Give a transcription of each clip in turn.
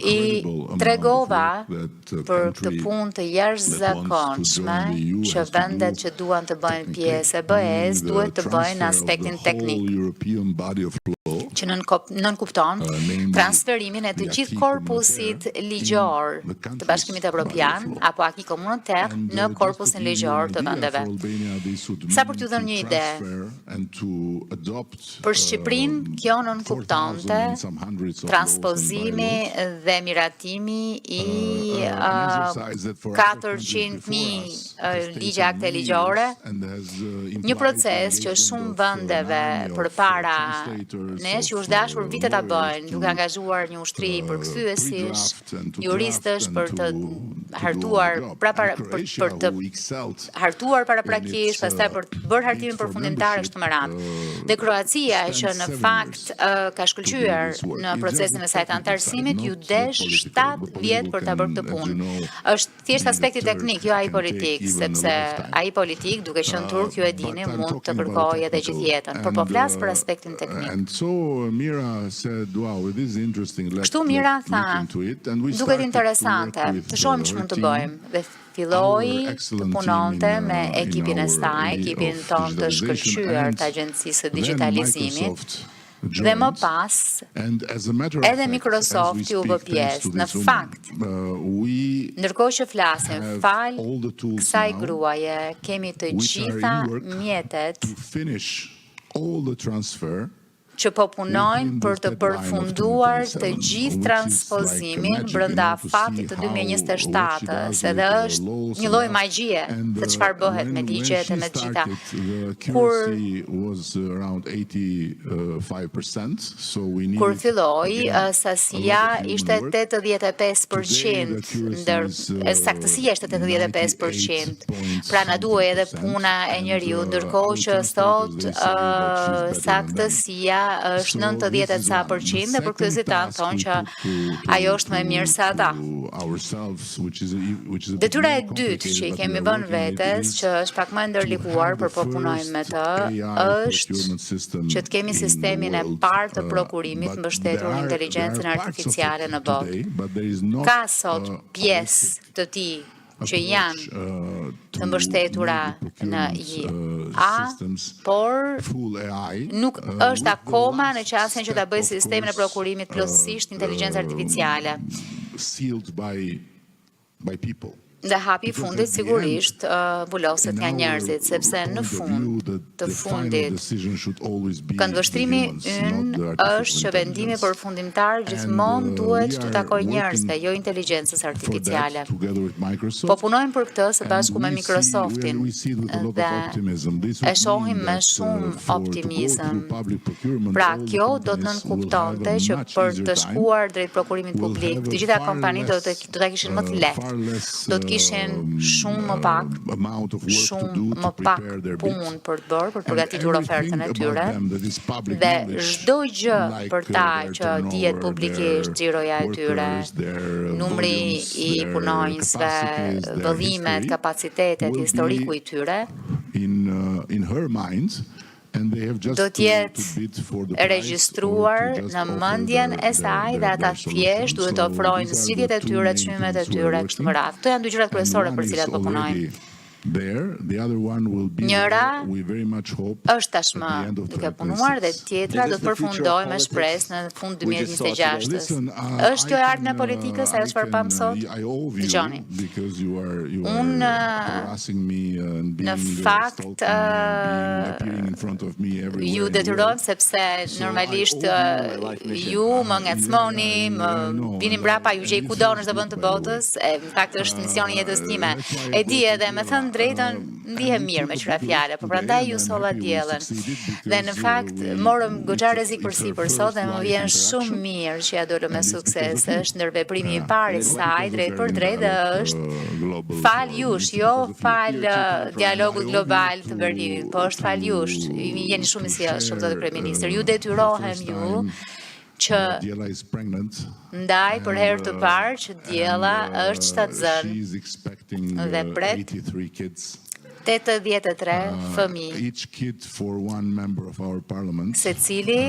I tregova për këtë punë të jashtëzakonshme që vendet që duan të bëjnë pjesë e BE-s duhet të bëjnë aspektin teknik, që nënkupton transferimin e të gjithë korpusit ligjor të Bashkimit Evropian apo aki komunitar në korpusin ligjor të vendeve. Sa për t'ju dhënë një ide, për Shqipërinë kjo nënkuptonte transpozimi dhe miratimi i 400.000 ligje akte ligjore, një proces që shumë vendeve përpara nesh që është dashur vite ta bëjnë, duke angazhuar një ushtri përkthyesish, juristësh për të hartuar hartuar paraprakisht, pastaj për të bërë hartimin përfundimtar kështu me radhë. Dhe Kroacia që në fakt ka shkëlqyer në procesin e saj të antarësimit, ju desh 7 vjet për ta bërë këtë punë. Është thjesht aspekti teknik, jo ai politik, sepse ai politik, duke qenë turk, ju e dini, mund të kërkojë edhe gjithë jetën, por po flas për aspektin teknik. Kështu Mira tha, duket interesante, të shohim ç'mund të bëjmë. Dhe filloi të punonte me ekipin e saj, ekipin tonë të shkëlqyer të Agjencisë së Digitalizimit, dhe më pas, edhe Microsoft u bë pjesë. Në fakt, ndërkohë që flasim, fal kësaj gruaje, kemi të gjitha mjetet që po punojnë për të përfunduar të gjithë transpozimin brenda fatit të 2027-s, edhe është një lloj magjie se çfarë bëhet me ligjet e me të gjitha. Kur filloi, sasia ishte 85%, saktësia ishte 85%, pra na duhej edhe puna e njeriu, ndërkohë që sot saktësia është 90% dhe për kuriozitetin thonë që ajo është më e mirë se ata. Detyra e dytë që i kemi vënë vetes, që është pak më ndërlikuar për po punojmë me të, është që të kemi sistemin e parë të prokurimit mbështetur në inteligjencën artificiale në botë. Ka sot pjesë të tij që janë të mbështetura në IA, por nuk është akoma në qasjen që ta bëjë sistemin e prokurimit plotësisht inteligjencë artificiale. Dhe hapi i fundit sigurisht buloset nga njerëzit, sepse në fund të fundit këndvështrimi ynë është që vendimi përfundimtar gjithmonë duhet të takojë njerëzve, jo inteligjencës artificiale. Po punojmë për këtë së bashku me Microsoftin dhe e shohim me shumë optimizëm. Pra, kjo do të nënkuptonte që për të shkuar drejt prokurimit publik, të gjitha kompanitë do ta kishin më të lehtë. Do të kishin shumë më pak punë për të bërë, për të përgatitur ofertën e tyre, dhe çdo gjë për ta që dihet publikisht, xhiroja e tyre, numri i punonjësve, vëllimet, kapacitetet, historiku i tyre, do t'jetë e regjistruar në mendjen e saj dhe ata thjesht duhet të ofrojnë zgjidhjet e tyre, çmimet e tyre, kështu me radhë. Këto janë dy gjërat kryesore për cilat po punojmë. Njëra është tashmë duke punuar dhe tjetra do të përfundojë me shpresë në fund 2026-s. Është kjo ardhmja e politikës, ajo çfarë pam sot? Dëgjoni. Unë në fakt ju detyroj sepse normalisht ju më ngacmoni, më vini mbrapa, ju gjej kudo në çdo vend të botës, në fakt është misioni i jetës time. E di edhe me thënë drejtën ndihem mirë me qëra fjale, por prandaj ju solla diellën. Dhe në fakt morëm goxha rrezik përsipër sot dhe më vjen shumë mirë që ja dolëm me sukses. Është ndërveprimi i parë i saj drejt për drejt dhe është fal jush, jo fal dialogut global të Berlinit, po është fal jush. Jeni shumë i sjellshëm zoti kryeministër. Ju detyrohem ju që ndaj për herë të parë që diella është shtatzën dhe pret 83 fëmijë, secili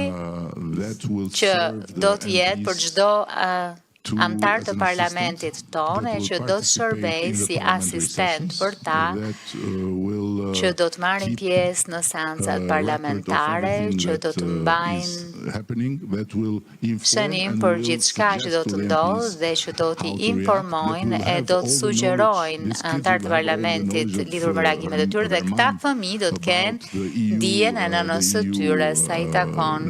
që do të jetë për çdo antar të parlamentit tonë që do të shërbej si asistent për ta që do të marrin pjesë në seancat parlamentare, që do të mbajnë shënim për gjithçka që do të ndodhë dhe që do t'i informojnë e do të sugjerojnë antarët të parlamentit lidhur me reagimet e tyre dhe këta fëmijë do të kenë dijen e nënës së tyre sa i takon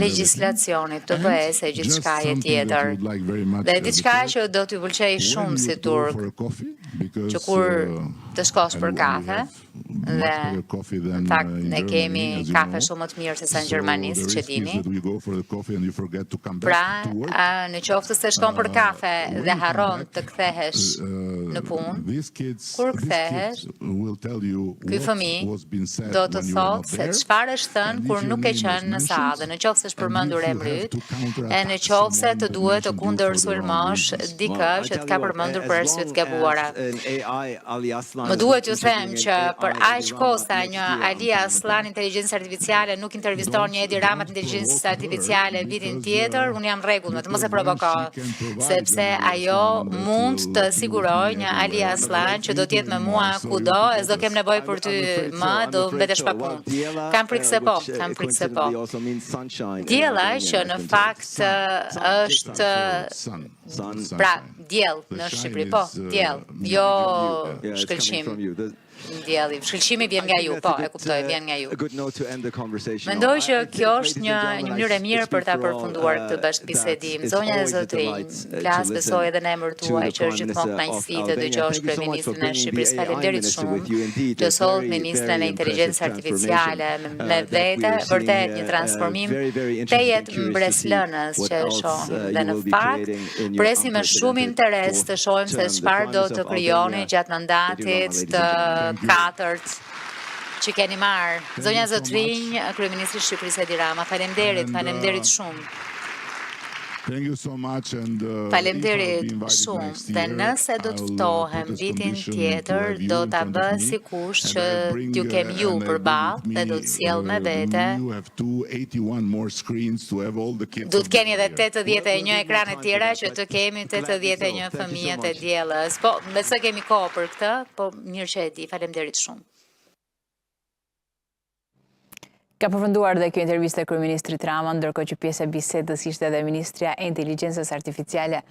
legjislacionit të BE-s e gjithçka tjetër. Dhe diçka që do t'ju pëlqej shumë si turk, që kur të shkosh për kafe, dhe në fakt ne kemi kafe shumë më të mirë se sa në Gjermani, siç e dini. Pra, në qoftë se shkon për kafe dhe harron të kthehesh në punë, kur kthehesh, ky fëmijë do të thotë se çfarë është thënë kur nuk e qenë në sallë, në qoftë se është përmendur emrit, e në qoftë se të duhet të kundërsulmosh dikë që të ka përmendur për arsye të gabuara. Më duhet ju them që për aq kohë sa një Ali Aslan inteligjencë artificiale nuk interviston një Edi Rama inteligjencë artificiale vitin tjetër, unë jam rregull, më të mos e provoko, sepse ajo mund të siguroj një Ali Aslan që do të jetë me mua kudo, e s'do kem nevojë për ty më, do mbetesh pa punë. Kam frikë se po. Diella që në fakt është pra diell në Shqipëri, po, diell, jo shkëlqim. Dielli, shkëlqimi vjen nga ju, po, e kuptoj, vjen nga ju. Mendoj që kjo është një mënyrë e mirë për ta përfunduar këtë bashkëbisedim. Zonja e zotrinj, flas besoj edhe në emër tuaj që është gjithmonë kënaqësi të dëgjosh kryeministrin e Shqipërisë. Faleminderit shumë që soll ministren e inteligjencës artificiale me vete, vërtet një transformim tejet mbreslënës që e shohim. Dhe në fakt, presim me shumë interes të shohim se çfarë do të krijoni gjatë mandatit të katërt që keni marrë. Zonja Zotrinj, kryeministri i Shqipërisë Edi Rama, faleminderit shumë. Faleminderit shumë. Dhe nëse do të ftohem vitin tjetër, do ta bë sikush që t'ju kem ju përballë dhe do të sjell me vete. Do të keni edhe 81 ekrane tjera që të kemi 81 fëmijët e diellës. Po, besoj kemi kohë për këtë, po mirë që e di. Faleminderit shumë. Ka përfunduar dhe kjo intervistë e kryeministrit Rama, ndërkohë që pjesë e bisedës ishte edhe ministrja e inteligjencës artificiale